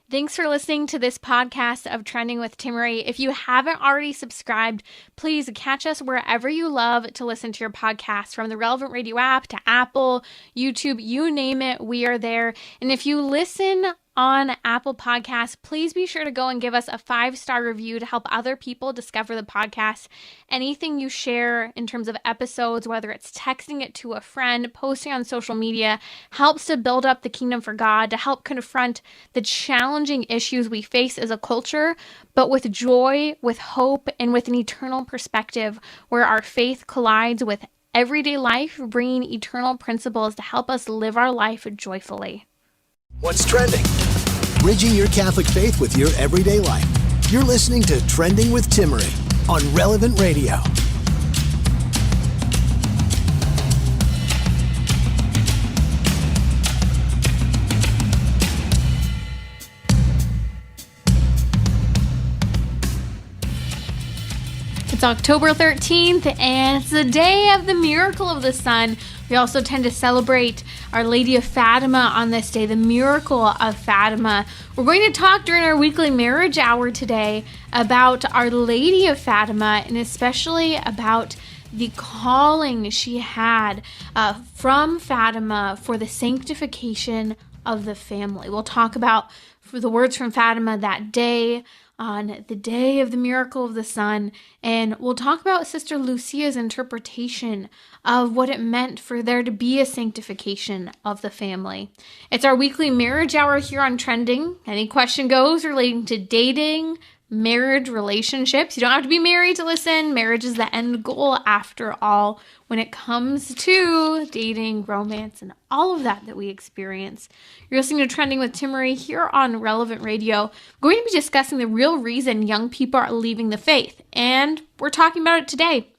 Thanks for listening to this podcast of Trending with Timmerie. If you haven't already subscribed, please catch us wherever you love to listen to your podcast, from the Relevant Radio app to Apple, YouTube, you name it, we are there. And if you listen on Apple Podcasts, please be sure to go and give us a 5-star review to help other people discover the podcast. Anything you share in terms of episodes, whether it's texting it to a friend, posting on social media, helps to build up the kingdom for God, to help confront the challenging issues we face as a culture, but with joy, with hope, and with an eternal perspective where our faith collides with everyday life, bringing eternal principles to help us live our life joyfully. What's trending? Bridging your Catholic faith with your everyday life. You're listening to Trending with Timmerie on Relevant Radio. It's October 13th, and it's the day of the miracle of the sun. We also tend to celebrate Our Lady of Fatima on this day, the miracle of Fatima. We're going to talk during our weekly marriage hour today about Our Lady of Fatima, and especially about the calling she had from Fatima for the sanctification of the family. We'll talk about the words from Fatima that day, on the day of the miracle of the sun, and we'll talk about Sister Lucia's interpretation of what it meant for there to be a sanctification of the family. It's our weekly marriage hour here on Trending. Any question goes relating to dating, marriage, relationships. You don't have to be married to listen. Marriage is the end goal after all when it comes to dating, romance, and all of that we experience. You're listening to Trending with Timmerie here on Relevant Radio. We're going to be discussing the real reason young people are leaving the faith, and we're talking about it today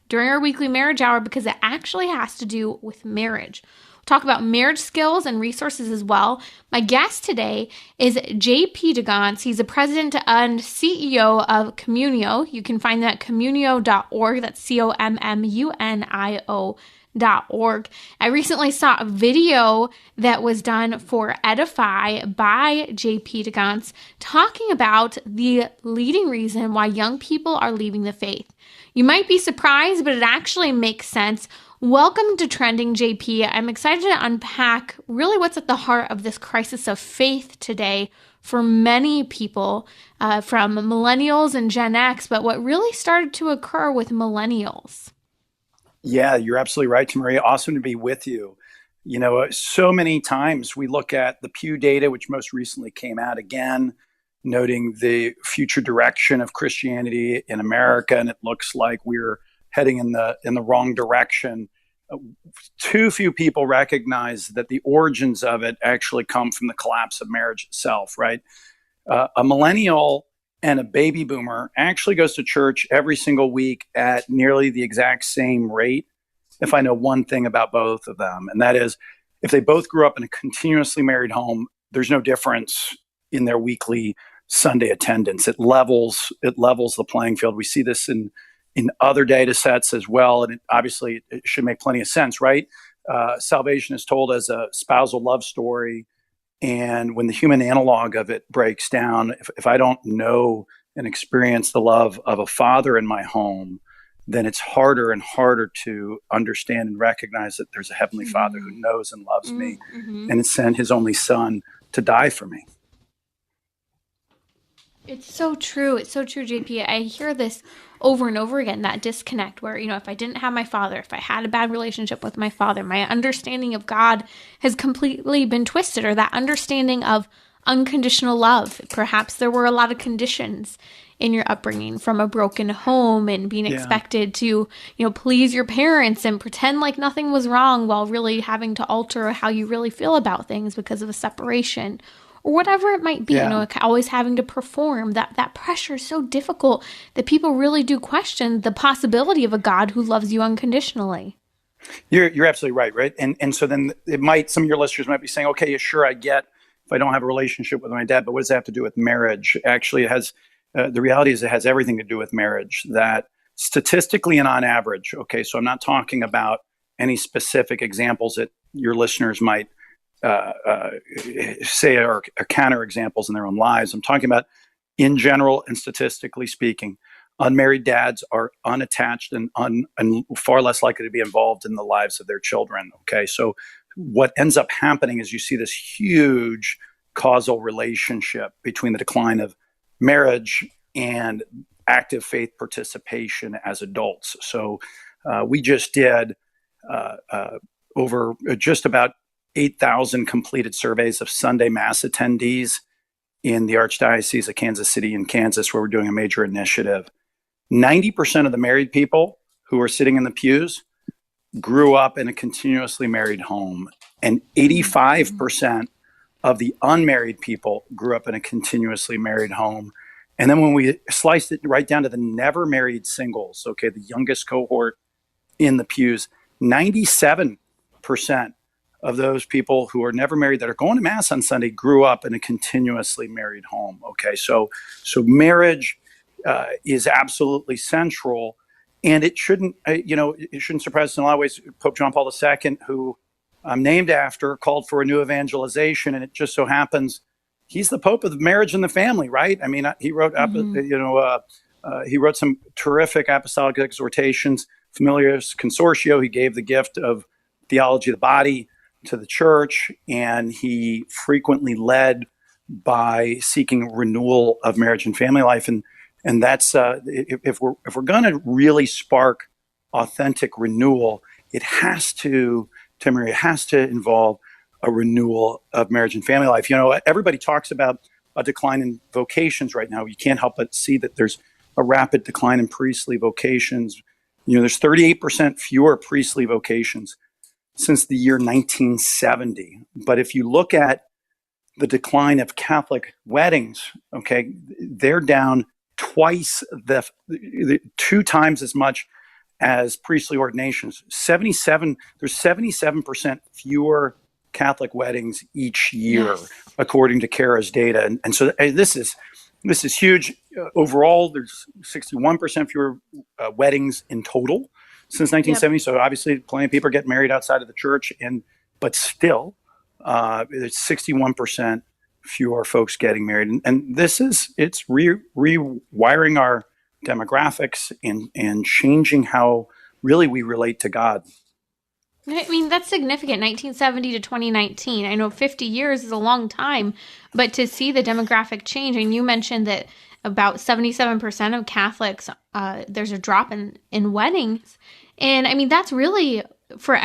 during our weekly marriage hour because it actually has to do with marriage. Talk about marriage skills and resources as well. My guest today is J.P. Gance. He's the president and CEO of Communio. You can find that at communio.org. That's communio.org. I recently saw a video that was done for Edify by J.P. Gance talking about the leading reason why young people are leaving the faith. You might be surprised, but it actually makes sense. Welcome to Trending, JP. I'm excited to unpack really what's at the heart of this crisis of faith today for many people, from millennials and Gen X, but what really started to occur with millennials. Yeah, you're absolutely right, Timmerie. Awesome to be with you. You know, so many times we look at the Pew data, which most recently came out again, noting the future direction of Christianity in America, and it looks like we're heading in the wrong direction. Too few people recognize that the origins of it actually come from the collapse of marriage itself, right? A millennial and a baby boomer actually goes to church every single week at nearly the exact same rate, if I know one thing about both of them, and that is if they both grew up in a continuously married home, there's no difference in their weekly Sunday attendance. It levels the playing field. We see this in other data sets as well. And obviously it should make plenty of sense, right? Salvation is told as a spousal love story. And when the human analog of it breaks down, if I don't know and experience the love of a father in my home, then it's harder and harder to understand and recognize that there's a heavenly Father who knows and loves me and has sent his only son to die for me. It's so true. It's so true, JP. I hear this over and over again, that disconnect where, if I didn't have my father, if I had a bad relationship with my father, my understanding of God has completely been twisted, or that understanding of unconditional love. Perhaps there were a lot of conditions in your upbringing from a broken home and being expected to, please your parents and pretend like nothing was wrong while really having to alter how you really feel about things because of a separation. Or whatever it might be, always having to perform, that pressure is so difficult that people really do question the possibility of a God who loves you unconditionally. You're absolutely right? And so then some of your listeners might be saying, okay, yeah, sure, I get if I don't have a relationship with my dad, but what does that have to do with marriage? Actually, it has, the reality is it has everything to do with marriage, that statistically and on average, okay, so I'm not talking about any specific examples that your listeners might say are counter examples in their own lives. I'm talking about, in general and statistically speaking, unmarried dads are unattached and far less likely to be involved in the lives of their children. Okay, so what ends up happening is you see this huge causal relationship between the decline of marriage and active faith participation as adults. So we just did over just about 8,000 completed surveys of Sunday Mass attendees in the Archdiocese of Kansas City in Kansas, where we're doing a major initiative. 90% of the married people who are sitting in the pews grew up in a continuously married home, and 85% of the unmarried people grew up in a continuously married home. And then when we sliced it right down to the never married singles, okay, the youngest cohort in the pews, 97% of those people who are never married that are going to Mass on Sunday grew up in a continuously married home. Okay, so marriage is absolutely central, and it shouldn't, it shouldn't surprise us in a lot of ways. Pope John Paul II, who I'm named after, called for a new evangelization, and it just so happens he's the Pope of marriage and the family, right? I mean, he wrote, he wrote some terrific apostolic exhortations, Familiaris Consortio. He gave the gift of theology of the body to the church, and he frequently led by seeking renewal of marriage and family life. And that's if we're going to really spark authentic renewal, it has to, Timmerie, it has to involve a renewal of marriage and family life. You know, everybody talks about a decline in vocations right now. You can't help but see that there's a rapid decline in priestly vocations. You know, there's 38% fewer priestly vocations since the year 1970. But if you look at the decline of Catholic weddings, okay, they're down two times as much as priestly ordinations. There's 77% fewer Catholic weddings each year, according to CARA's data. And so this is huge. Overall, there's 61% fewer weddings in total since 1970. Yep. So obviously plenty of people are getting married outside of the church, but still there's 61% fewer folks getting married. And it's rewiring our demographics and changing how really we relate to God. I mean, that's significant, 1970 to 2019. I know 50 years is a long time, but to see the demographic change, and you mentioned that about 77% of Catholics, there's a drop in weddings. And I mean, that's really for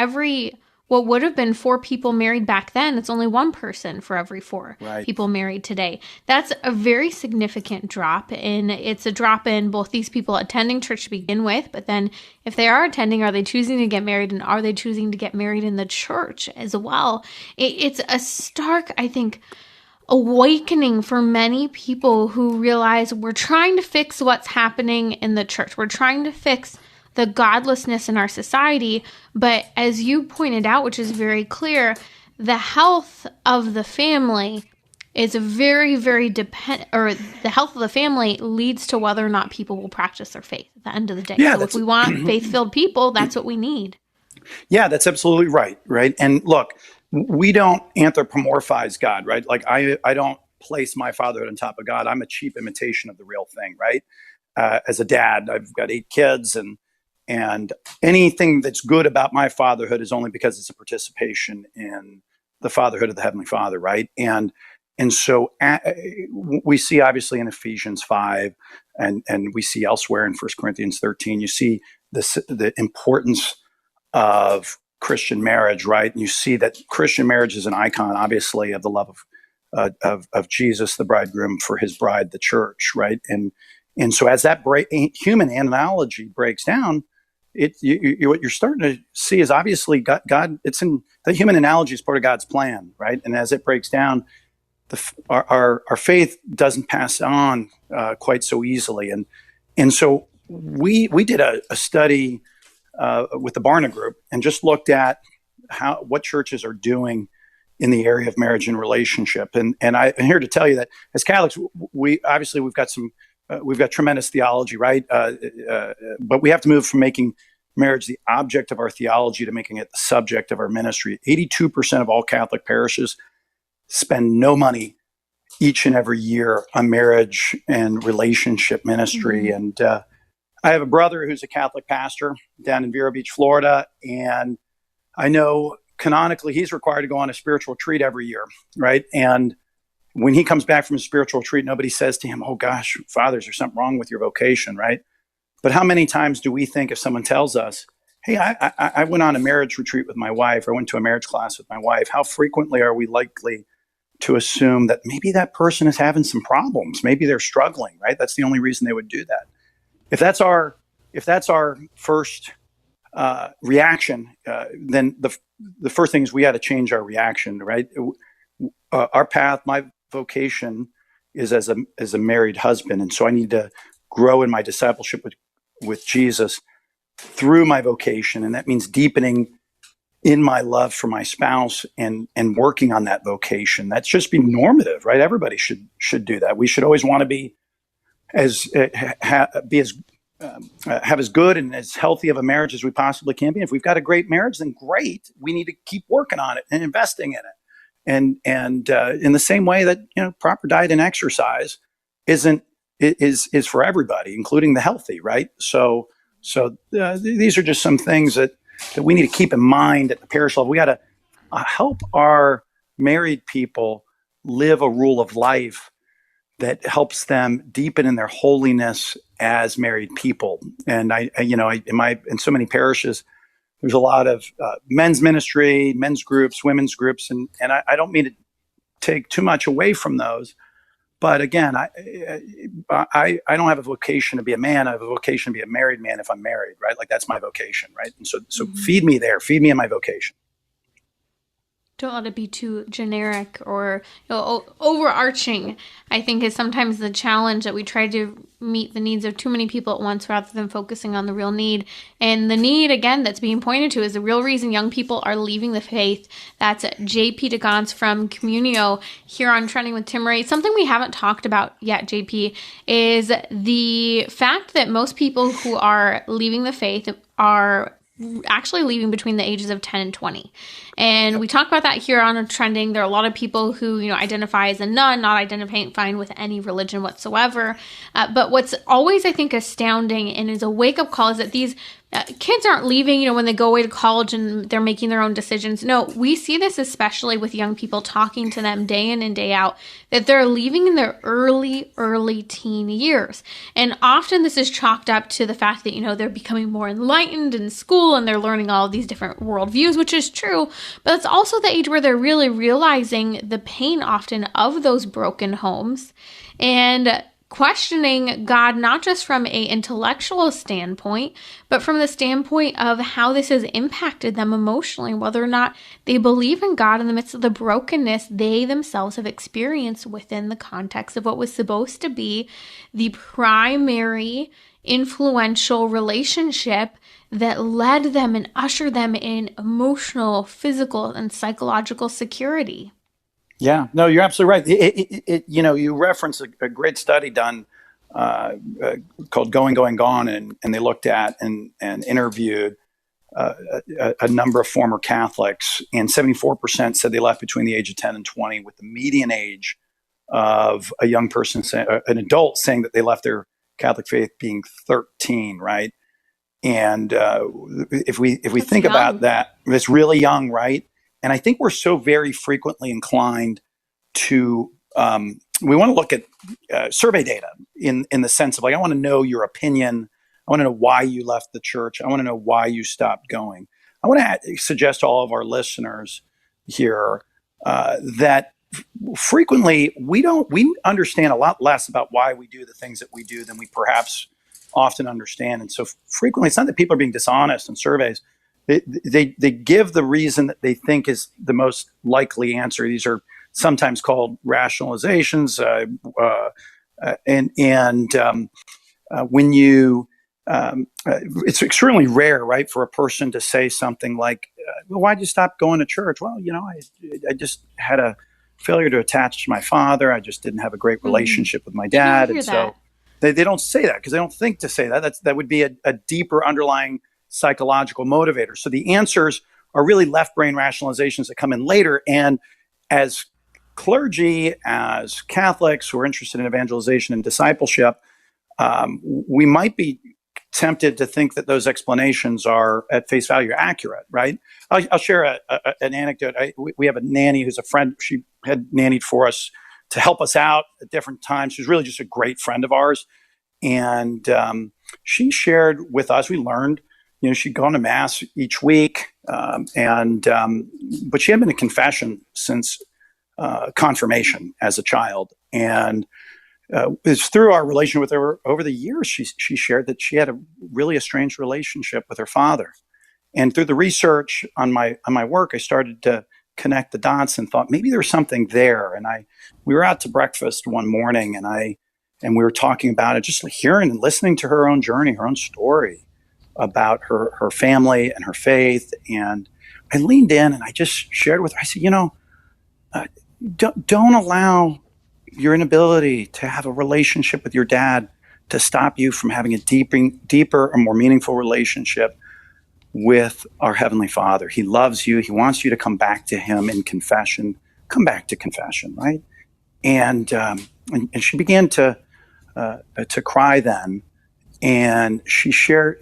what would have been 4 people married back then, it's only 1 person for every 4 people married today. That's a very significant drop, and it's a drop in both these people attending church to begin with, but then if they are attending, are they choosing to get married, and are they choosing to get married in the church as well? It's a stark, I think, awakening for many people who realize we're trying to fix what's happening in the church. We're trying to fix the godlessness in our society. But as you pointed out, which is very clear, the health of the family is very, very the health of the family leads to whether or not people will practice their faith at the end of the day. So if we want faith-filled people, that's what we need. Yeah, that's absolutely right. Right. And look, we don't anthropomorphize God, right? Like I don't place my fatherhood on top of God. I'm a cheap imitation of the real thing, right? As a dad, I've got 8 kids, and anything that's good about my fatherhood is only because it's a participation in the fatherhood of the Heavenly Father, right? And so we see obviously in Ephesians 5, and we see elsewhere in 1 Corinthians 13, you see the importance of Christian marriage, right? And you see that Christian marriage is an icon, obviously, of the love of Jesus, the bridegroom, for his bride, the church, right? And so as that human analogy breaks down, what you're starting to see is obviously God. It's in the human analogy is part of God's plan, right? And as it breaks down, our faith doesn't pass on quite so easily. And so we did a study with the Barna Group and just looked at what churches are doing in the area of marriage and relationship. And I'm here to tell you that as Catholics, we've got tremendous theology, right? But we have to move from making marriage the object of our theology to making it the subject of our ministry. 82% of all Catholic parishes spend no money each and every year on marriage and relationship ministry. And I have a brother who's a Catholic pastor down in Vero Beach, Florida, and I know canonically he's required to go on a spiritual retreat every year, right? And when he comes back from a spiritual retreat, nobody says to him, "Oh gosh, Father, is there something wrong with your vocation," right? But how many times do we think if someone tells us, "Hey, I went on a marriage retreat with my wife, or I went to a marriage class with my wife," how frequently are we likely to assume that maybe that person is having some problems, maybe they're struggling, right? That's the only reason they would do that. If that's our first reaction, then the first thing is we got to change our reaction, right? Our path, my vocation, is as a married husband, and so I need to grow in my discipleship with Jesus through my vocation, and that means deepening in my love for my spouse and working on that vocation. That's just be normative, right? Everybody should do that. We should always want to be have as good and as healthy of a marriage as we possibly can be. If we've got a great marriage, then great. We need to keep working on it and investing in it. And in the same way that proper diet and exercise is for everybody, including the healthy, right? So these are just some things that we need to keep in mind at the parish level. We got to help our married people live a rule of life that helps them deepen in their holiness as married people. And in so many parishes, there's a lot of men's ministry, men's groups, women's groups, and I don't mean to take too much away from those, but again, I don't have a vocation to be a man. I have a vocation to be a married man if I'm married, right? Like that's my vocation, right? And so feed me there, feed me in my vocation. Don't let it be too generic or overarching, I think, is sometimes the challenge, that we try to meet the needs of too many people at once rather than focusing on the real need. And the need, again, that's being pointed to is the real reason young people are leaving the faith. That's JP de Gance from Communio here on Trending with Timmerie. Something we haven't talked about yet, JP, is the fact that most people who are leaving the faith are actually leaving between the ages of 10 and 20. And we talk about that here on Trending. There are a lot of people who, identify as a nun, not identifying with any religion whatsoever. But what's always, I think, astounding and is a wake-up call is that these kids aren't leaving, when they go away to college and they're making their own decisions. No, we see this especially with young people, talking to them day in and day out, that they're leaving in their early teen years. And often this is chalked up to the fact that, they're becoming more enlightened in school and they're learning all of these different worldviews, which is true. But it's also the age where they're really realizing the pain often of those broken homes and questioning God, not just from an intellectual standpoint, but from the standpoint of how this has impacted them emotionally, whether or not they believe in God in the midst of the brokenness they themselves have experienced within the context of what was supposed to be the primary influential relationship that led them and ushered them in emotional, physical, and psychological security. Yeah, no, you're absolutely right. You reference a great study done called Going, Gone, and they looked at and interviewed a number of former Catholics, and 74% said they left between the age of 10 and 20, with the median age of a young person, an adult, saying that they left their Catholic faith being 13, right? And if we think young about that, it's really young, right? And I think we're so very frequently inclined to, we want to look at survey data in the sense of I want to know your opinion. I want to know why you left the church. I want to know why you stopped going. I want to suggest to all of our listeners here that frequently we understand a lot less about why we do the things that we do than we perhaps often understand. And so frequently, it's not that people are being dishonest in surveys. They give the reason that they think is the most likely answer. These are sometimes called rationalizations, when you it's extremely rare, right, for a person to say something like, well, "Why'd you stop going to church?" "Well, I just had a failure to attach to my father. I just didn't have a great relationship with my dad." And so they don't say that because they don't think to say that. That would be a deeper underlying psychological motivators. So the answers are really left brain rationalizations that come in later. And as clergy, as Catholics who are interested in evangelization and discipleship, we might be tempted to think that those explanations are at face value accurate, right? I'll share an anecdote. We have a nanny who's a friend. She had nannied for us to help us out at different times. She's really just a great friend of ours. And she shared with us, we learned, she'd gone to Mass each week, but she had been to confession since confirmation as a child. And it's through our relation with her over the years, she shared that she had a really estranged relationship with her father. And through the research on my work, I started to connect the dots and thought maybe there's something there. And we were out to breakfast one morning, and we were talking about it, just hearing and listening to her own journey, her own story about her family and her faith. And I leaned in and I just shared with her. I said, don't allow your inability to have a relationship with your dad to stop you from having a deeper or more meaningful relationship with our Heavenly Father. He loves you. He wants you to come back to Him in confession. Come back to confession, right? And she began to cry then, and she said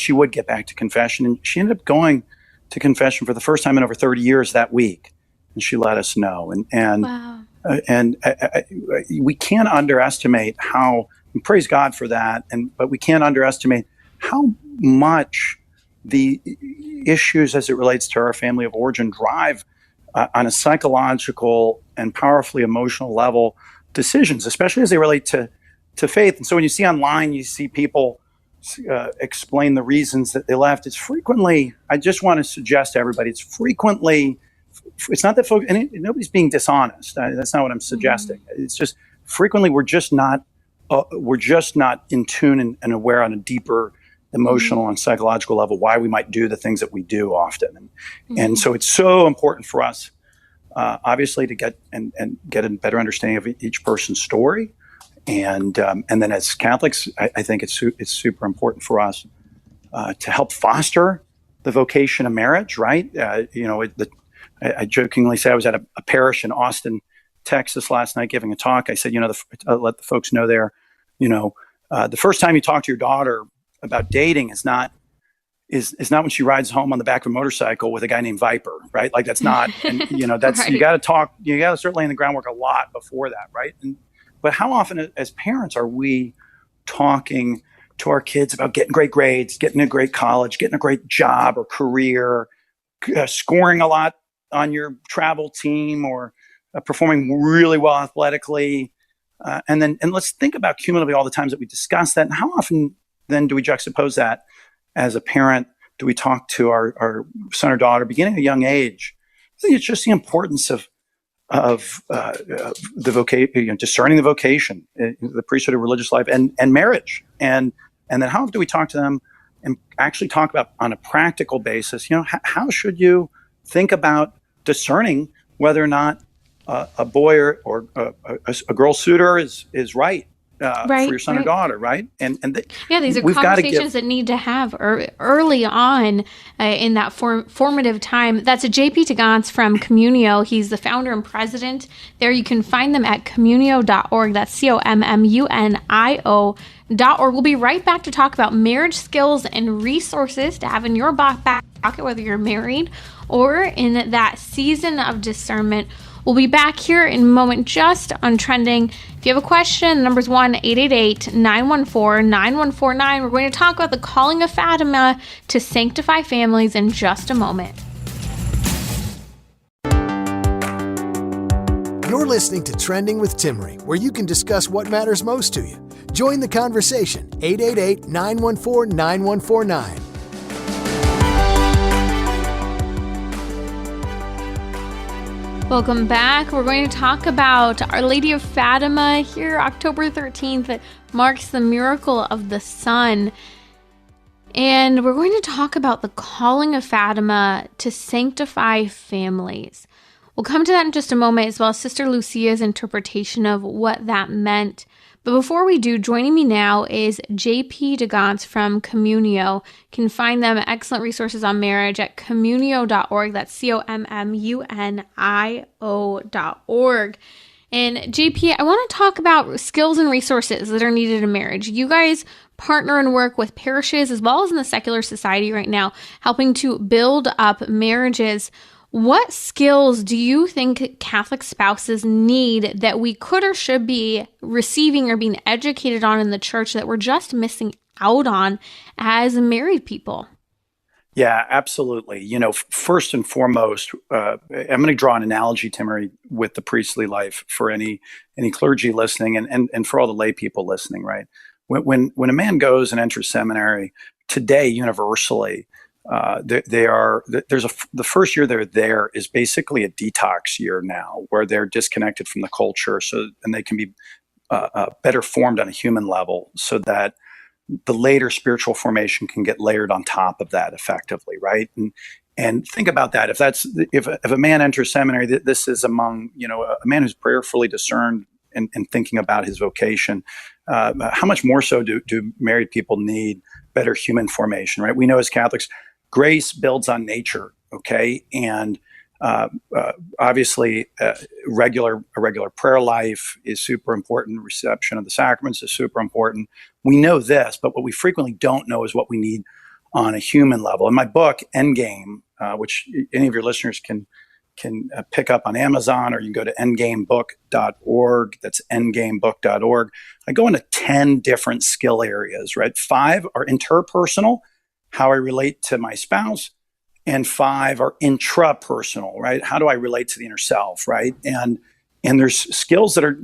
she would get back to confession, and she ended up going to confession for the first time in over 30 years that week, and she let us know. And Wow. We can't underestimate how. And praise God for that, but we can't underestimate how much the issues as it relates to our family of origin drive on a psychological and powerfully emotional level decisions, especially as they relate to faith. And so when you see online, you see people explain the reasons that they left. It's frequently, I just want to suggest to everybody, it's not that folks, and nobody's being dishonest. That's not what I'm suggesting. Mm-hmm. It's just frequently we're just not in tune and aware on a deeper emotional and psychological level why we might do the things that we do often. And so it's so important for us, obviously, to get a better understanding of each person's story. And then as Catholics, I think it's super important for us to help foster the vocation of marriage, right? I jokingly say I was at a parish in Austin, Texas last night giving a talk. I said, let the folks know there, the first time you talk to your daughter about dating is not when she rides home on the back of a motorcycle with a guy named Viper, right? Like that's not, and that's, right. You got to start laying the groundwork a lot before that, right? But how often as parents are we talking to our kids about getting great grades, getting a great college, getting a great job or career, scoring a lot on your travel team, or performing really well athletically? And let's think about cumulatively all the times that we discuss that, and how often then do we juxtapose that as a parent? Do we talk to our son or daughter beginning at a young age? I think it's just the importance of the vocation, discerning the vocation, the priesthood of religious life, and marriage, and then how do we talk to them and actually talk about on a practical basis? How should you think about discerning whether or not a boy or a girl suitor is right. For your son or daughter, right? These are conversations that need to have early on in that formative time. That's a JP to Gance from Communio. He's the founder and president. There you can find them at communio.org. That's communio.org. We'll be right back to talk about marriage skills and resources to have in your back pocket, whether you're married or in that season of discernment. We'll be back here in a moment just on Trending. If you have a question, the number's 1-888-914-9149. We're going to talk about the calling of Fatima to sanctify families in just a moment. You're listening to Trending with Timmerie, where you can discuss what matters most to you. Join the conversation, 888-914-9149. Welcome back. We're going to talk about Our Lady of Fatima here, October 13th. It marks the miracle of the sun. And we're going to talk about the calling of Fatima to sanctify families. We'll come to that in just a moment, as well as Sister Lucia's interpretation of what that meant. But before we do, joining me now is JP de Gance from Communio. You can find them excellent resources on marriage at communio.org. That's COMMUNIO.org. And JP, I want to talk about skills and resources that are needed in marriage. You guys partner and work with parishes as well as in the secular society right now, helping to build up marriages. What skills do you think Catholic spouses need that we could or should be receiving or being educated on in the church that we're just missing out on as married people? Yeah, absolutely. First and foremost, I'm going to draw an analogy, Timmerie, with the priestly life for any clergy listening and for all the lay people listening, right? When a man goes and enters seminary today, universally, the first year they're there is basically a detox year now, where they're disconnected from the culture, and they can be better formed on a human level, so that the later spiritual formation can get layered on top of that effectively, right? And think about that. If a man enters seminary, this is among a man who's prayerfully discerned and thinking about his vocation. How much more so do married people need better human formation, right? We know as Catholics, grace builds on nature, okay? And obviously, a regular prayer life is super important. Reception of the sacraments is super important. We know this, but what we frequently don't know is what we need on a human level. In my book, Endgame, which any of your listeners can pick up on Amazon, or you can go to endgamebook.org. That's endgamebook.org. I go into 10 different skill areas, right? 5 are interpersonal, how I relate to my spouse, and 5 are intrapersonal, right? How do I relate to the inner self, right? And there's skills that are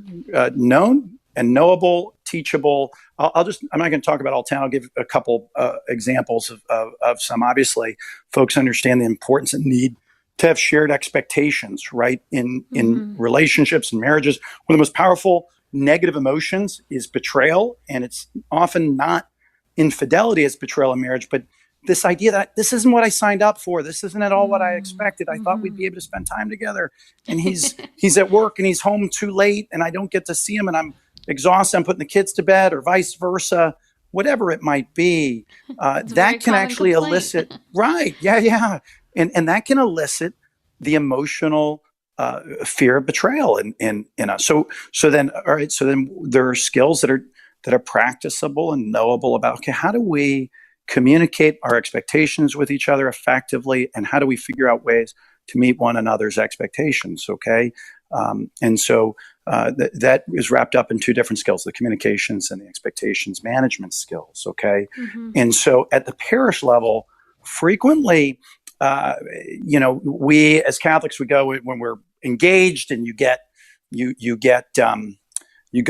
known and knowable, teachable. I'm not going to talk about all 10. I'll give a couple examples of some. Obviously, folks understand the importance and need to have shared expectations, right? In relationships and marriages, one of the most powerful negative emotions is betrayal, and it's often not infidelity as betrayal in marriage, but this idea that this isn't what I signed up for. This isn't at all what I expected. I thought we'd be able to spend time together, and he's at work and he's home too late, and I don't get to see him, and I'm exhausted. I'm putting the kids to bed, or vice versa, whatever it might be. That can actually elicit, right? Yeah. And that can elicit the emotional fear of betrayal in us. So then there are skills that are practicable and knowable about, okay, how do we communicate our expectations with each other effectively, and how do we figure out ways to meet one another's expectations, okay? And so that is wrapped up in 2 different skills, the communications and the expectations management skills, okay? And so at the parish level, frequently, we as Catholics, we go when we're engaged, and you go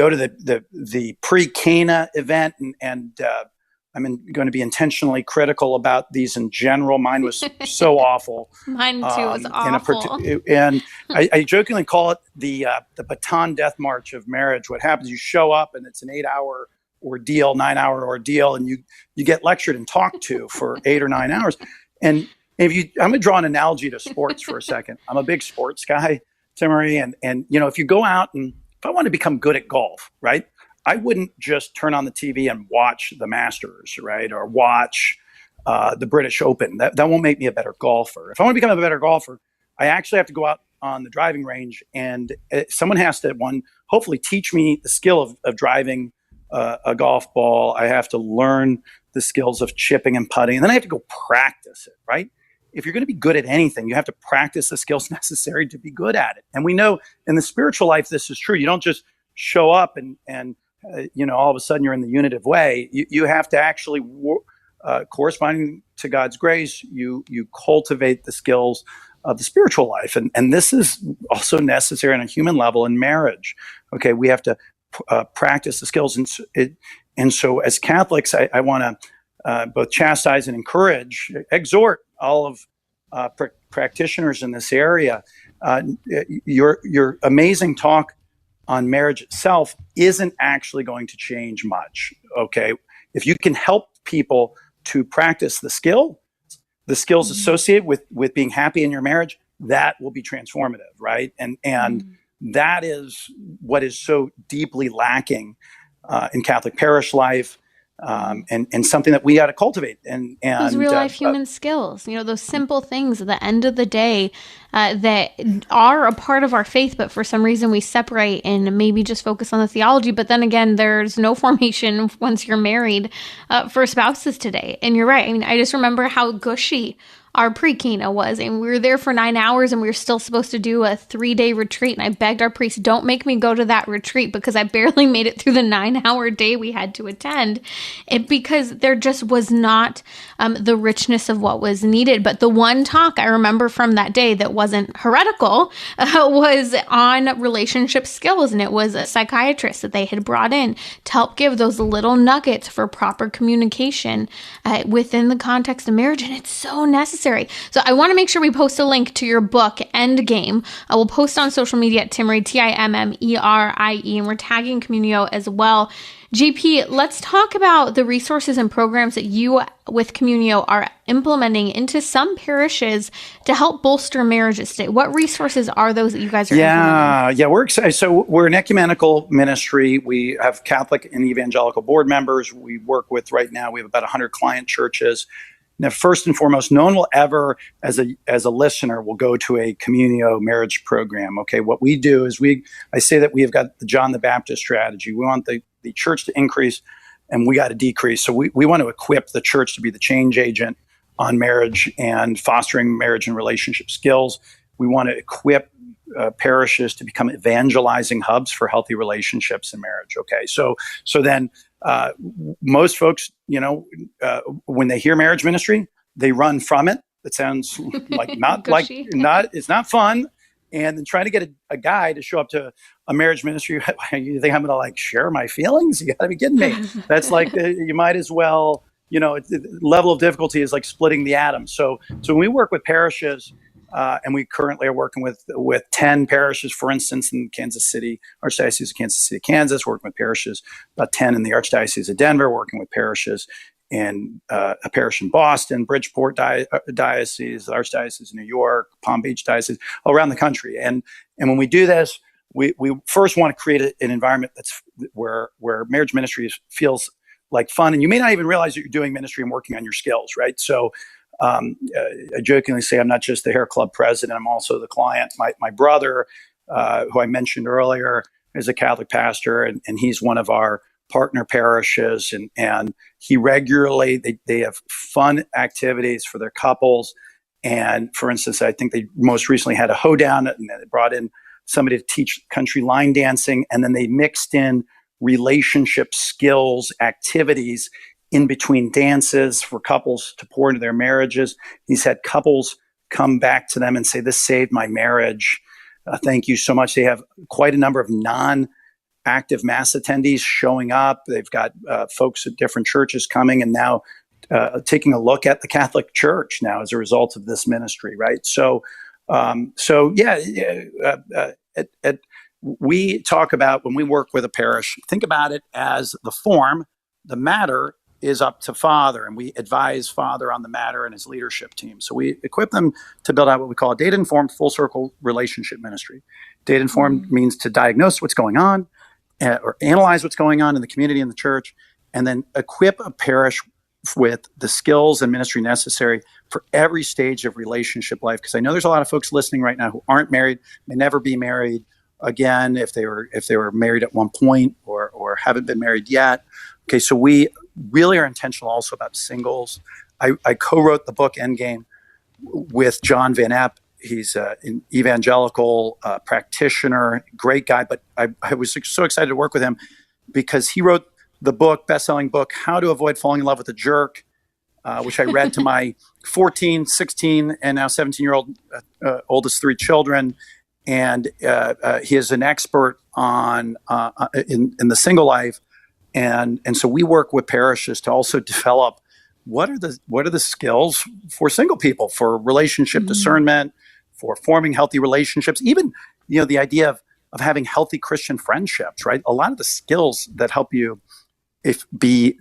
to the pre-Cana event, and I'm going to be intentionally critical about these in general. Mine was so awful. Mine too was awful. And I jokingly call it the baton death march of marriage. What happens? You show up, and it's an 8-hour ordeal, 9-hour ordeal, and you get lectured and talked to for 8 or 9 hours. And I'm going to draw an analogy to sports for a second. I'm a big sports guy, Timmerie, and if you go out, and if I want to become good at golf, right, I wouldn't just turn on the TV and watch the Masters, right, or watch the British Open. That won't make me a better golfer. If I want to become a better golfer, I actually have to go out on the driving range, and someone has to, hopefully teach me the skill of driving a golf ball. I have to learn the skills of chipping and putting, and then I have to go practice it, right? If you're going to be good at anything, you have to practice the skills necessary to be good at it. And we know in the spiritual life, this is true. You don't just show up and all of a sudden you're in the unitive way. You have to actually, corresponding to God's grace, you cultivate the skills of the spiritual life. And this is also necessary on a human level in marriage. Okay, we have to practice the skills. And so as Catholics, I want to both chastise and encourage, exhort all of practitioners in this area. Your amazing talk on marriage itself isn't actually going to change much, okay? If you can help people to practice the skills associated with being happy in your marriage, that will be transformative, right? And that is what is so deeply lacking in Catholic parish life, and something that we got to cultivate. And those real life human skills, those simple things at the end of the day that are a part of our faith, but for some reason we separate and maybe just focus on the theology. But then again, there's no formation once you're married for spouses today. And you're right. I mean, I just remember how gushy our pre-Kena was, and we were there for 9 hours, and we were still supposed to do a 3-day retreat. And I begged our priest, don't make me go to that retreat, because I barely made it through the 9-hour day we had to attend, because there just was not the richness of what was needed. But the one talk I remember from that day that wasn't heretical was on relationship skills, and it was a psychiatrist that they had brought in to help give those little nuggets for proper communication within the context of marriage. And it's so necessary. So I want to make sure we post a link to your book, Endgame. I will post on social media at Timmerie, Timmerie, and we're tagging Communio as well. JP, let's talk about the resources and programs that you with Communio are implementing into some parishes to help bolster marriages today. What resources are those that you guys are implementing? Yeah, we're excited. So we're an ecumenical ministry. We have Catholic and evangelical board members. We work with, right now, we have about 100 client churches. Now, first and foremost, no one will ever, as a listener, will go to a Communio marriage program. Okay, what we do is I say that we have got the John the Baptist strategy. We want the church to increase, and we got to decrease. So we want to equip the church to be the change agent on marriage and fostering marriage and relationship skills. We want to equip parishes to become evangelizing hubs for healthy relationships in marriage. Okay, so then. Most folks, when they hear marriage ministry, they run from it. It sounds like it's not fun. And then trying to get a guy to show up to a marriage ministry, you think I'm going to share my feelings? You got to be kidding me. That's you might as well, the level of difficulty is like splitting the atom. So when we work with parishes, and we currently are working with 10 parishes, for instance, in Kansas City, Archdiocese of Kansas City, Kansas, working with parishes, about 10 in the Archdiocese of Denver, working with parishes in a parish in Boston, Bridgeport Diocese, the Archdiocese of New York, Palm Beach Diocese, all around the country. And when we do this, we first want to create an environment that's where marriage ministry feels like fun. And you may not even realize that you're doing ministry and working on your skills, right? So I jokingly say I'm not just the hair club president, I'm also the client. My brother, who I mentioned earlier, is a Catholic pastor, and he's one of our partner parishes. And he regularly, they have fun activities for their couples. And for instance, I think they most recently had a hoedown, and they brought in somebody to teach country line dancing. And then they mixed in relationship skills activities in between dances for couples to pour into their marriages. He's had couples come back to them and say, this saved my marriage. Thank you so much. They have quite a number of non-active Mass attendees showing up. They've got folks at different churches coming and now taking a look at the Catholic Church now as a result of this ministry, right? We talk about, when we work with a parish, think about it as the form, the matter is up to Father, and we advise Father on the matter and his leadership team. So we equip them to build out what we call a data-informed full circle relationship ministry. Data-informed means to diagnose what's going on or analyze what's going on in the community and the church, and then equip a parish with the skills and ministry necessary for every stage of relationship life. Because I know there's a lot of folks listening right now who aren't married, may never be married again if they were married at one point or haven't been married yet. Okay, so we really are intentional also about singles. I co-wrote the book Endgame with John Van Epp. He's an evangelical practitioner, great guy, but I was so excited to work with him because he wrote the book, best-selling book, How to Avoid Falling in Love with a Jerk, which I read to my 14, 16, and now 17-year-old oldest 3 children. And he is an expert on in the single life. And so we work with parishes to also develop what are the skills for single people, for relationship discernment, for forming healthy relationships, even the idea of having healthy Christian friendships, right? A lot of the skills that help you be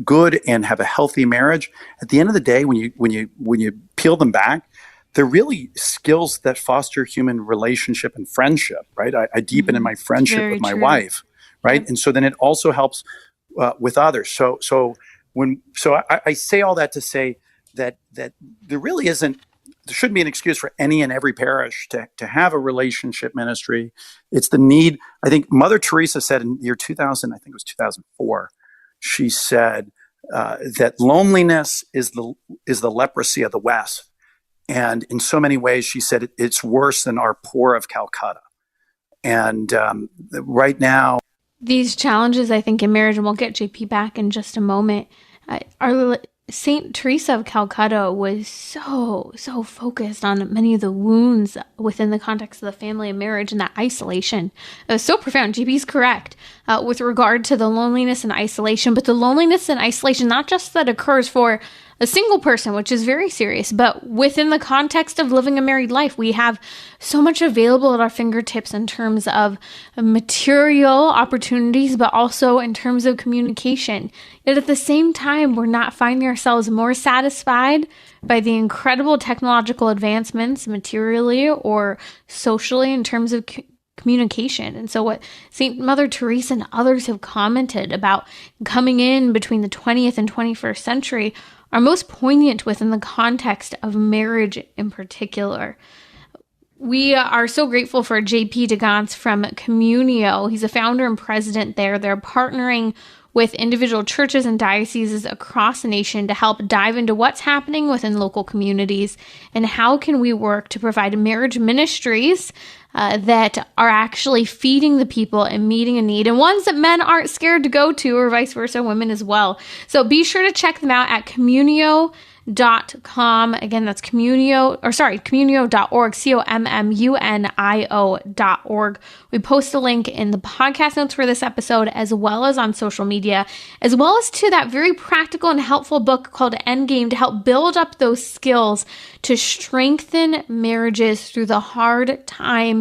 good and have a healthy marriage. At the end of the day, when you peel them back, they're really skills that foster human relationship and friendship, right? I deepen in my friendship Very with my true. wife, right? Yep. And so then it also helps with others. So I say all that to say that there really isn't, there shouldn't be an excuse for any and every parish to have a relationship ministry. It's the need. I think Mother Teresa said in the year 2000, I think it was 2004, she said that loneliness is the leprosy of the West. And in so many ways, she said it's worse than our poor of Calcutta. And right now, These challenges, I think, in marriage, and we'll get JP back in just a moment. Saint Teresa of Calcutta was so focused on many of the wounds within the context of the family and marriage and that isolation. It was so profound. JP's correct with regard to the loneliness and isolation, but the loneliness and isolation, not just that occurs for a single person, which is very serious, but within the context of living a married life, we have so much available at our fingertips in terms of material opportunities, but also in terms of communication. Yet at the same time, we're not finding ourselves more satisfied by the incredible technological advancements materially or socially in terms of communication. And so what St. Mother Teresa and others have commented about coming in between the 20th and 21st century are most poignant within the context of marriage in particular. We are so grateful for JP de Gance from Communio. He's a founder and president there. They're partnering with individual churches and dioceses across the nation to help dive into what's happening within local communities and how can we work to provide marriage ministries that are actually feeding the people and meeting a need, and ones that men aren't scared to go to, or vice versa, women as well. So be sure to check them out at communio.com. Again, that's communio.org, communio.org. We post a link in the podcast notes for this episode, as well as on social media, as well as to that very practical and helpful book called Endgame to help build up those skills to strengthen marriages through the hard times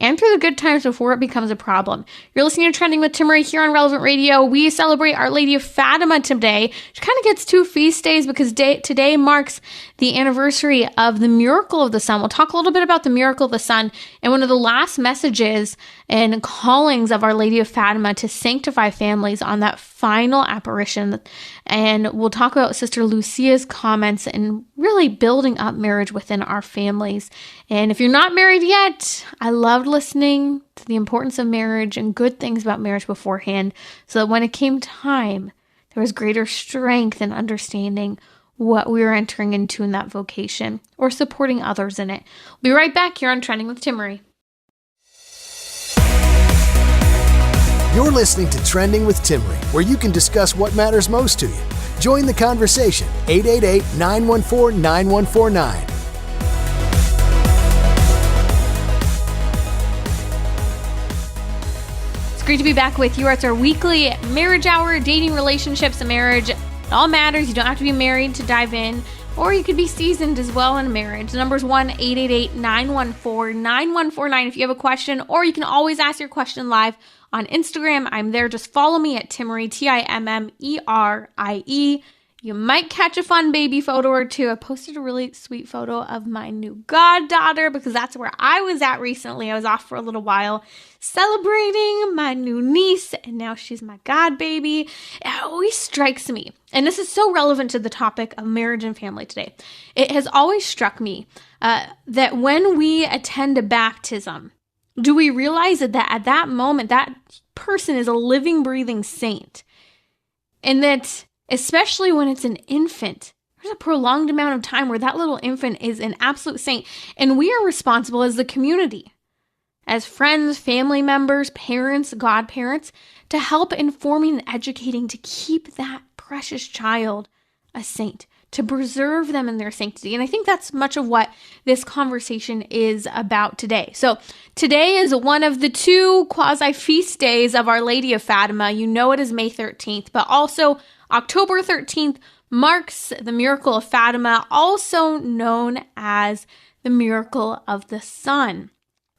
and through the good times before it becomes a problem. You're listening to Trending with Timmerie here on Relevant Radio. We celebrate Our Lady of Fatima today. She kind of gets two feast days because today marks the anniversary of the miracle of the sun. We'll talk a little bit about the miracle of the sun and one of the last messages and callings of Our Lady of Fatima to sanctify families on that final apparition. And we'll talk about Sister Lucia's comments and really building up marriage within our families. And if you're not married yet, I loved listening to the importance of marriage and good things about marriage beforehand, so that when it came time, there was greater strength and understanding what we were entering into in that vocation or supporting others in it. We'll be right back here on Trending with Timmerie. You're listening to Trending with Timmerie, where you can discuss what matters most to you. Join the conversation, 888-914-9149. It's great to be back with you. It's our weekly marriage hour, dating, relationships, and marriage. It all matters. You don't have to be married to dive in, or you could be seasoned as well in a marriage. The number is 1-888-914-9149 if you have a question, or you can always ask your question live on Instagram. I'm there. Just follow me at Timmerie, Timmerie. You might catch a fun baby photo or two. I posted a really sweet photo of my new goddaughter because that's where I was at recently. I was off for a little while celebrating my new niece, and now she's my god baby. It always strikes me, and this is so relevant to the topic of marriage and family today. It has always struck me that when we attend a baptism, do we realize that at that moment, that person is a living, breathing saint? And that, especially when it's an infant, there's a prolonged amount of time where that little infant is an absolute saint. And we are responsible as the community, as friends, family members, parents, godparents, to help informing and educating to keep that precious child a saint, to preserve them in their sanctity. And I think that's much of what this conversation is about today. So today is one of the two quasi-feast days of Our Lady of Fatima. You know it is May 13th, but also October 13th marks the miracle of Fatima, also known as the miracle of the sun.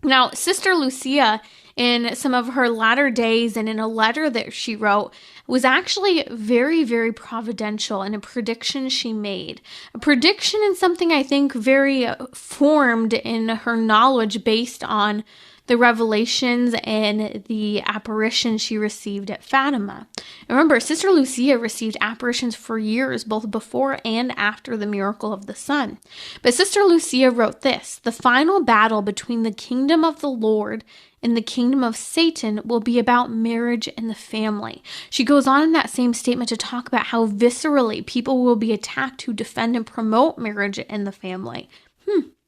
Now, Sister Lucia in some of her latter days and in a letter that she wrote was actually very, very providential in a prediction she made. A prediction in something I think very formed in her knowledge based on the revelations and the apparitions she received at Fatima. And remember, Sister Lucia received apparitions for years, both before and after the miracle of the sun. But Sister Lucia wrote this: "The final battle between the kingdom of the Lord and the kingdom of Satan will be about marriage and the family." She goes on in that same statement to talk about how viscerally people will be attacked who defend and promote marriage and the family.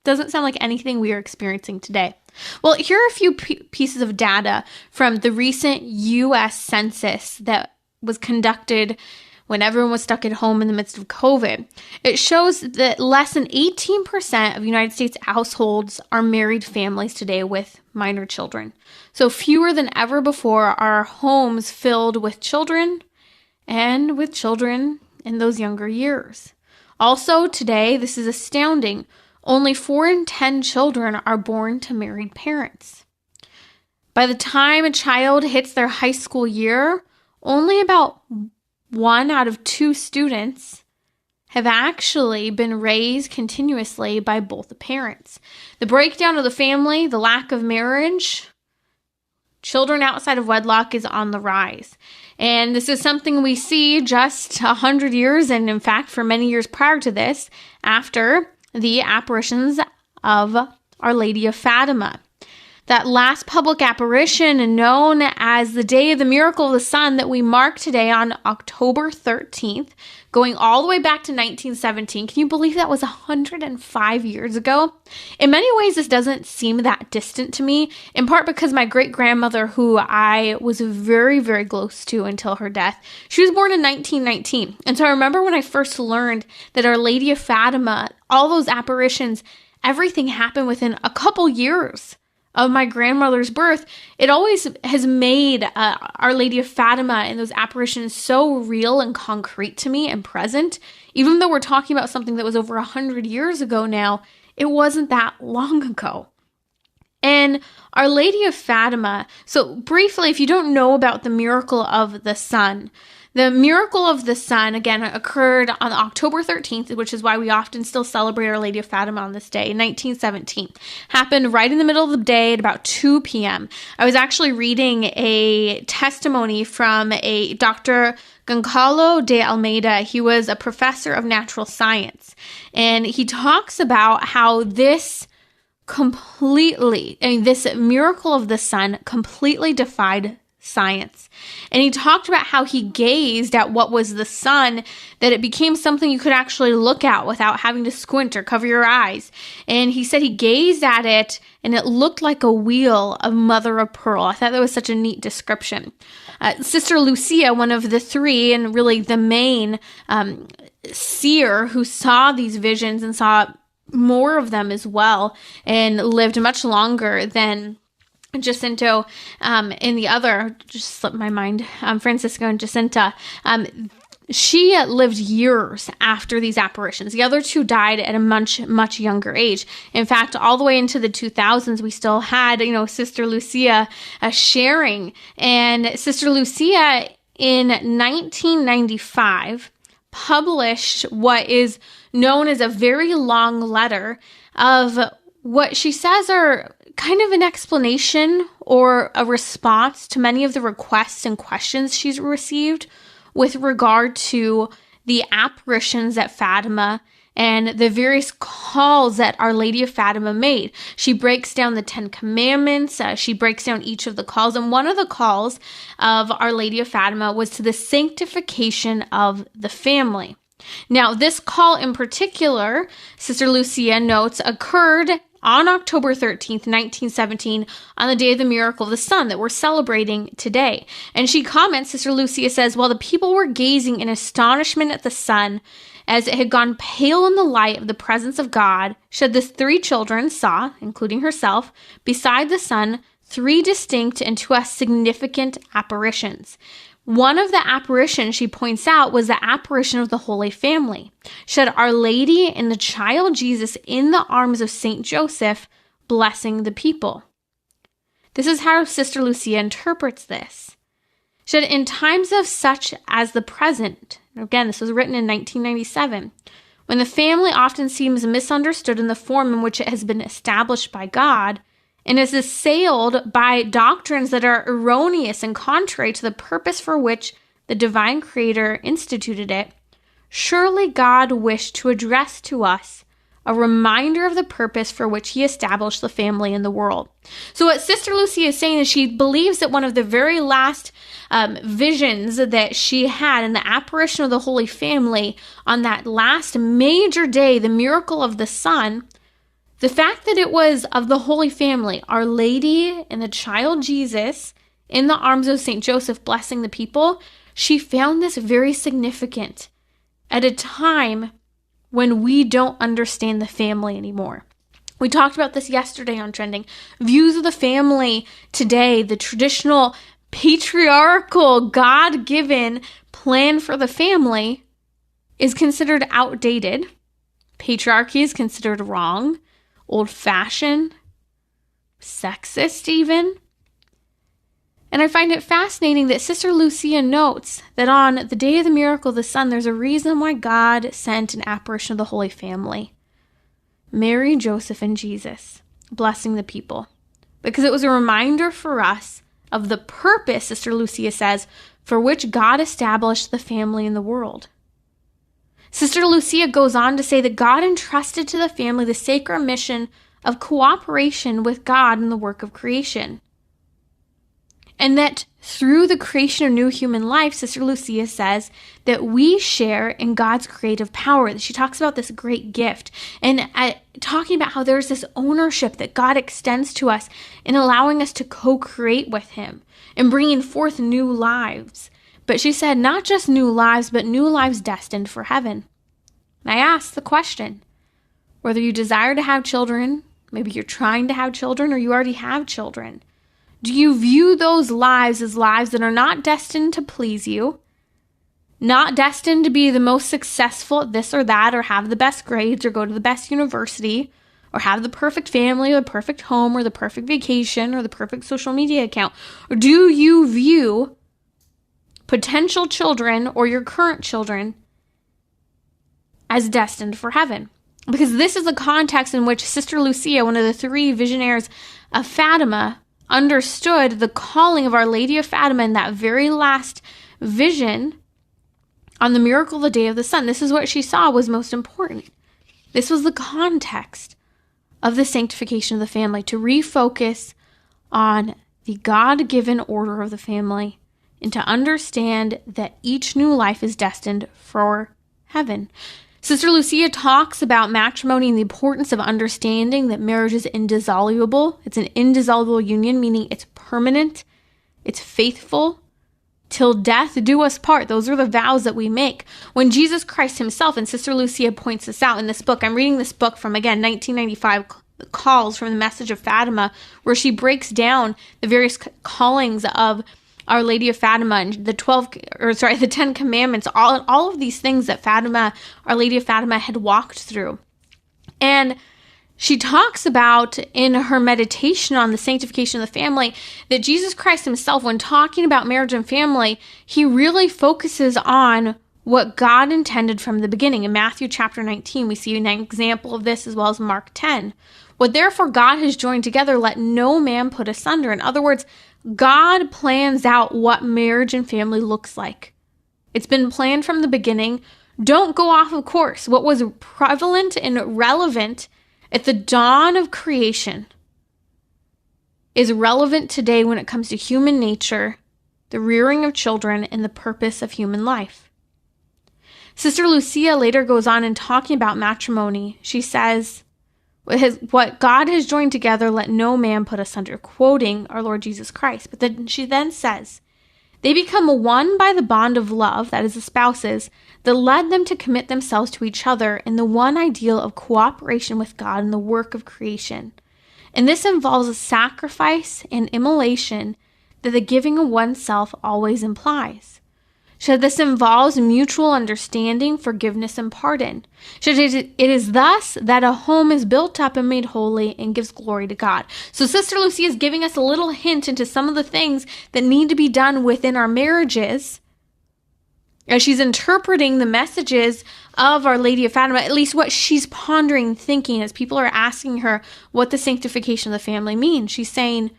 Doesn't sound like anything we are experiencing today. Well, here are a few pieces of data from the recent U.S. census that was conducted when everyone was stuck at home in the midst of COVID. It shows that less than 18% of United States households are married families today with minor children. So fewer than ever before are homes filled with children and with children in those younger years. Also today, this is astounding, only 4 in 10 children are born to married parents. By the time a child hits their high school year, only about 1 out of 2 students have actually been raised continuously by both the parents. The breakdown of the family, the lack of marriage, children outside of wedlock is on the rise. And this is something we see just 100 years, and in fact, for many years prior to this, after the apparitions of Our Lady of Fatima. That last public apparition, known as the Day of the Miracle of the Sun, that we mark today on October 13th, going all the way back to 1917. Can you believe that was 105 years ago? In many ways, this doesn't seem that distant to me, in part because my great-grandmother, who I was very, very close to until her death, she was born in 1919. And so I remember when I first learned that Our Lady of Fatima, all those apparitions, everything happened within a couple years of my grandmother's birth. It always has made Our Lady of Fatima and those apparitions so real and concrete to me and present. Even though we're talking about something that was over 100 years ago now, it wasn't that long ago. And Our Lady of Fatima, so briefly, if you don't know about the miracle of the sun, the miracle of the sun, again, occurred on October 13th, which is why we often still celebrate Our Lady of Fatima on this day, in 1917. Happened right in the middle of the day at about 2 p.m. I was actually reading a testimony from a Dr. Goncalo de Almeida. He was a professor of natural science, and he talks about how this miracle of the sun completely defied science. And he talked about how he gazed at what was the sun, that it became something you could actually look at without having to squint or cover your eyes. And he said he gazed at it and it looked like a wheel of mother of pearl. I thought that was such a neat description. Sister Lucia, one of the 3 and really the main seer who saw these visions and saw more of them as well and lived much longer than Jacinto and the other, just slipped my mind, Francisco and Jacinta. She lived years after these apparitions. The other 2 died at a much, much younger age. In fact, all the way into the 2000s, we still had, Sister Lucia sharing. And Sister Lucia in 1995 published what is known as a very long letter of what she says are kind of an explanation or a response to many of the requests and questions she's received with regard to the apparitions at Fatima and the various calls that Our Lady of Fatima made. She breaks down the 10 Commandments. She breaks down each of the calls. And one of the calls of Our Lady of Fatima was to the sanctification of the family. Now, this call in particular, Sister Lucia notes, occurred on October 13th, 1917, on the Day of the Miracle of the Sun that we're celebrating today. And she comments, Sister Lucia says, "While the people were gazing in astonishment at the sun, as it had gone pale in the light of the presence of God, the 3 children saw, including herself, beside the sun, 3 distinct and to us significant apparitions. One of the apparitions she points out was the apparition of the Holy Family. She had Our Lady and the child Jesus in the arms of Saint Joseph, blessing the people." This is how Sister Lucia interprets this. She said, in times of such as the present, again, this was written in 1997, when the family often seems misunderstood in the form in which it has been established by God and is assailed by doctrines that are erroneous and contrary to the purpose for which the divine creator instituted it, surely God wished to address to us a reminder of the purpose for which he established the family in the world. So what Sister Lucia is saying is she believes that one of the very last visions that she had in the apparition of the Holy Family on that last major day, the miracle of the Sun, the fact that it was of the Holy Family, Our Lady and the child Jesus in the arms of St. Joseph blessing the people, she found this very significant at a time when we don't understand the family anymore. We talked about this yesterday on Trending. Views of the family today, the traditional patriarchal, God-given plan for the family is considered outdated. Patriarchy is considered wrong, old-fashioned, sexist even. And I find it fascinating that Sister Lucia notes that on the day of the miracle of the Sun, there's a reason why God sent an apparition of the Holy Family. Mary, Joseph, and Jesus, blessing the people. Because it was a reminder for us of the purpose, Sister Lucia says, for which God established the family in the world. Sister Lucia goes on to say that God entrusted to the family the sacred mission of cooperation with God in the work of creation. And that through the creation of new human life, Sister Lucia says that we share in God's creative power. She talks about this great gift and talking about how there's this ownership that God extends to us in allowing us to co-create with him and bringing forth new lives. But she said not just new lives, but new lives destined for heaven. And I asked the question, whether you desire to have children, maybe you're trying to have children, or you already have children, do you view those lives as lives that are not destined to please you, not destined to be the most successful at this or that, or have the best grades, or go to the best university, or have the perfect family, or the perfect home, or the perfect vacation, or the perfect social media account? Or do you view potential children or your current children as destined for heaven? Because this is the context in which Sister Lucia, one of the three visionaries of Fatima, understood the calling of Our Lady of Fatima in that very last vision on the miracle of the day of the Sun. This is what she saw was most important. This was the context of the sanctification of the family, to refocus on the God-given order of the family and to understand that each new life is destined for heaven. Sister Lucia talks about matrimony and the importance of understanding that marriage is indissoluble. It's an indissoluble union, meaning it's permanent, it's faithful, till death do us part. Those are the vows that we make. When Jesus Christ himself, and Sister Lucia points this out in this book, I'm reading this book from, again, 1995, Calls from the Message of Fatima, where she breaks down the various callings of Our Lady of Fatima and the 10 Commandments, all of these things that Fatima, Our Lady of Fatima had walked through. And she talks about in her meditation on the sanctification of the family that Jesus Christ himself, when talking about marriage and family, he really focuses on what God intended from the beginning. In Matthew chapter 19, we see an example of this, as well as Mark 10. What therefore God has joined together, let no man put asunder. In other words, God plans out what marriage and family looks like. It's been planned from the beginning. Don't go off of course. What was prevalent and relevant at the dawn of creation is relevant today when it comes to human nature, the rearing of children, and the purpose of human life. Sister Lucia later goes on in talking about matrimony. She says, what God has joined together, let no man put asunder, quoting our Lord Jesus Christ. But then she then says, they become one by the bond of love, that is the spouses, that led them to commit themselves to each other in the one ideal of cooperation with God in the work of creation. And this involves a sacrifice and immolation that the giving of oneself always implies. She said this involves mutual understanding, forgiveness, and pardon. She said it is thus that a home is built up and made holy and gives glory to God. So Sister Lucia is giving us a little hint into some of the things that need to be done within our marriages as she's interpreting the messages of Our Lady of Fatima, at least what she's pondering, thinking, as people are asking her what the sanctification of the family means. She's saying,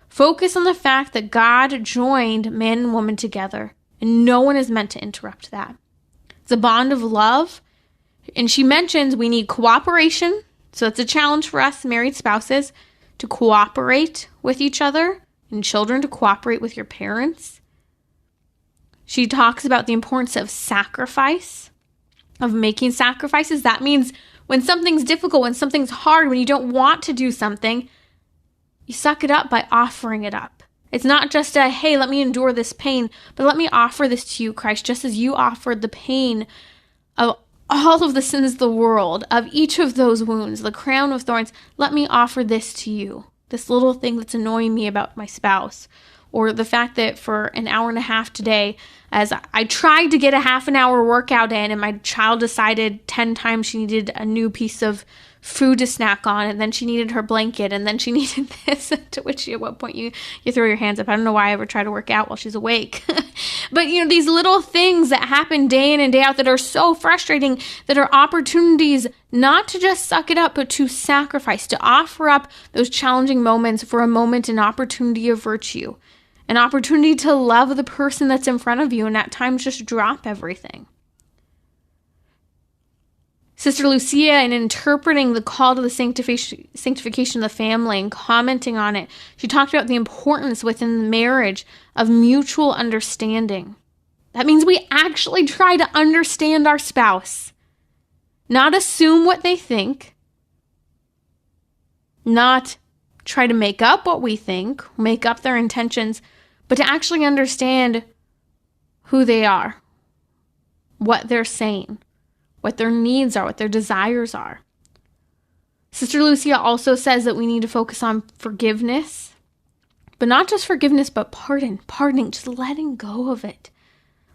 focus on the fact that God joined man and woman together, and no one is meant to interrupt that. It's a bond of love. And she mentions we need cooperation. So it's a challenge for us married spouses to cooperate with each other, and children to cooperate with your parents. She talks about the importance of sacrifice, of making sacrifices. That means when something's difficult, when something's hard, when you don't want to do something, you suck it up by offering it up. It's not just a, hey, let me endure this pain, but let me offer this to you, Christ, just as you offered the pain of all of the sins of the world, of each of those wounds, the crown of thorns. Let me offer this to you, this little thing that's annoying me about my spouse, or the fact that for an hour and a half today, as I tried to get a half an hour workout in, and my child decided 10 times she needed a new piece of food to snack on, and then she needed her blanket, and then she needed this, to which at what point you throw your hands up. I don't know why I ever try to work out while she's awake. But these little things that happen day in and day out that are so frustrating, that are opportunities not to just suck it up, but to sacrifice, to offer up those challenging moments for a moment, an opportunity of virtue, an opportunity to love the person that's in front of you, and at times just drop everything. Sister Lucia, in interpreting the call to the sanctification of the family and commenting on it, she talked about the importance within the marriage of mutual understanding. That means we actually try to understand our spouse, not assume what they think, not try to make up what we think, make up their intentions, but to actually understand who they are, what they're saying, what their needs are, what their desires are. Sister Lucia also says that we need to focus on forgiveness, but not just forgiveness, but pardoning, just letting go of it,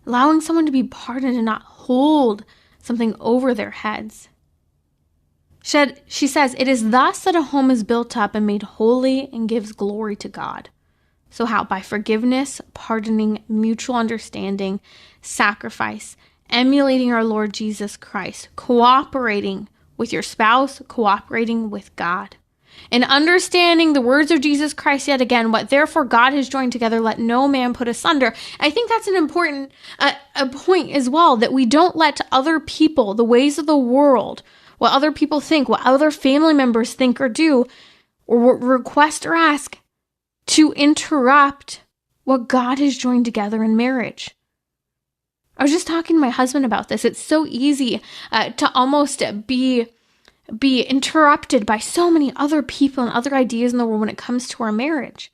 allowing someone to be pardoned and not hold something over their heads. She says, it is thus that a home is built up and made holy and gives glory to God. So how? By forgiveness, pardoning, mutual understanding, sacrifice, emulating our Lord Jesus Christ, cooperating with your spouse, cooperating with God, and understanding the words of Jesus Christ yet again, what therefore God has joined together, let no man put asunder. I think that's an important a point as well, that we don't let other people, the ways of the world, what other people think, what other family members think or do, or request or ask, to interrupt what God has joined together in marriage. I was just talking to my husband about this. It's so easy to almost be interrupted by so many other people and other ideas in the world when it comes to our marriage.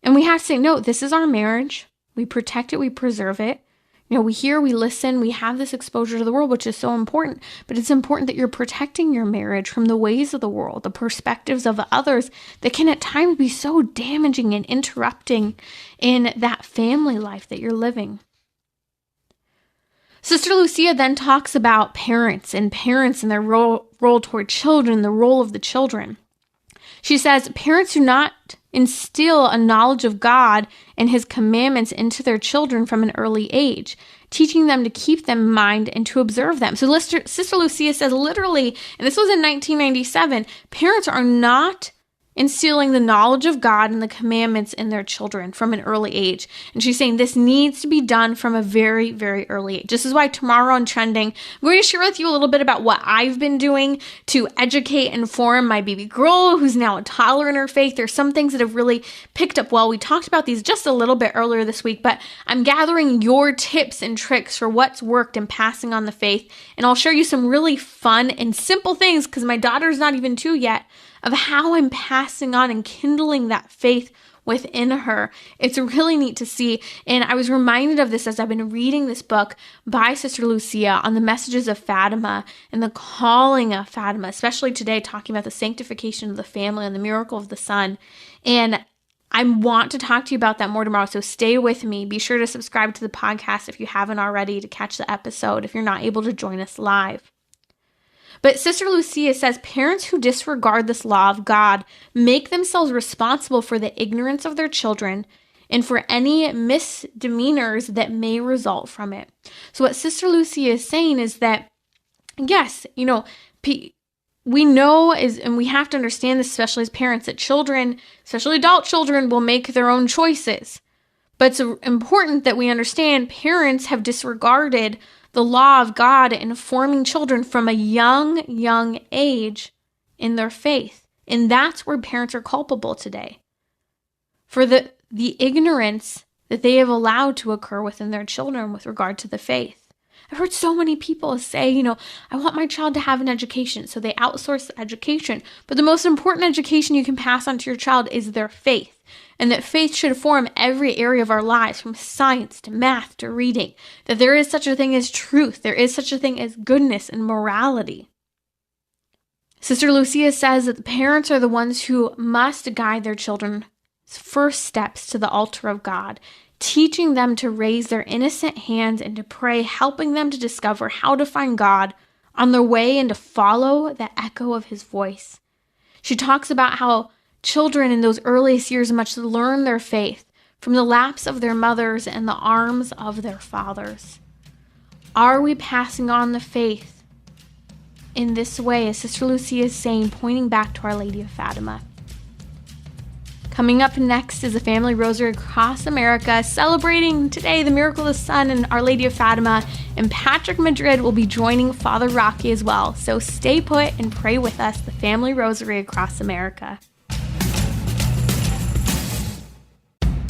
And we have to say, no, this is our marriage. We protect it. We preserve it. We hear, we listen, we have this exposure to the world, which is so important. But it's important that you're protecting your marriage from the ways of the world, the perspectives of others that can at times be so damaging and interrupting in that family life that you're living. Sister Lucia then talks about parents and their role toward children, the role of the children. She says, parents do not instill a knowledge of God and his commandments into their children from an early age, teaching them to keep them in mind and to observe them. So Sister Lucia says literally, and this was in 1997, parents are not instilling the knowledge of God and the commandments in their children from an early age. And she's saying this needs to be done from a very, very early age. This is why tomorrow on Trending, I'm going to share with you a little bit about what I've been doing to educate and inform my baby girl who's now a toddler in her faith. There's some things that have really picked up well. We talked about these just a little bit earlier this week, but I'm gathering your tips and tricks for what's worked in passing on the faith. And I'll share you some really fun and simple things, because my daughter's not even 2 yet, of how I'm passing on and kindling that faith within her. It's really neat to see. And I was reminded of this as I've been reading this book by Sister Lucia on the messages of Fatima and the calling of Fatima, especially today, talking about the sanctification of the family and the miracle of the Son. And I want to talk to you about that more tomorrow, so stay with me. Be sure to subscribe to the podcast if you haven't already to catch the episode if you're not able to join us live. But Sister Lucia says parents who disregard this law of God make themselves responsible for the ignorance of their children and for any misdemeanors that may result from it. So what Sister Lucia is saying is that, yes, we know and we have to understand this, especially as parents, that children, especially adult children, will make their own choices. But it's important that we understand parents have disregarded the law of God in forming children from a young age in their faith. And that's where parents are culpable today. For the ignorance that they have allowed to occur within their children with regard to the faith. I've heard so many people say, I want my child to have an education, so they outsource the education. But the most important education you can pass on to your child is their faith. And that faith should form every area of our lives, from science to math to reading. That there is such a thing as truth. There is such a thing as goodness and morality. Sister Lucia says that the parents are the ones who must guide their children's first steps to the altar of God, teaching them to raise their innocent hands and to pray, helping them to discover how to find God on their way and to follow the echo of his voice. She talks about how children in those earliest years must learn their faith from the laps of their mothers and the arms of their fathers. Are we passing on the faith in this way, as Sister Lucia is saying, pointing back to Our Lady of Fatima? Coming up next is a family rosary across America, celebrating today the miracle of the sun and Our Lady of Fatima. And Patrick Madrid will be joining Father Rocky as well. So stay put and pray with us, the family rosary across America.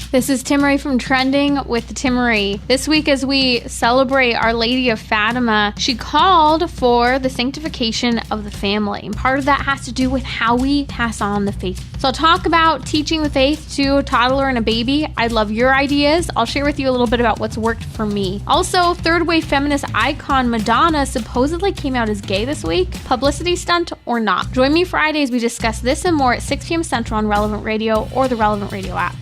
This is Timmerie from Trending with Timmerie. This week, as we celebrate Our Lady of Fatima, she called for the sanctification of the family. And part of that has to do with how we pass on the faith. So I'll talk about teaching the faith to a toddler and a baby. I'd love your ideas. I'll share with you a little bit about what's worked for me. Also, third wave feminist icon Madonna supposedly came out as gay this week. Publicity stunt or not? Join me Friday as we discuss this and more at 6 p.m. Central on Relevant Radio or the Relevant Radio app.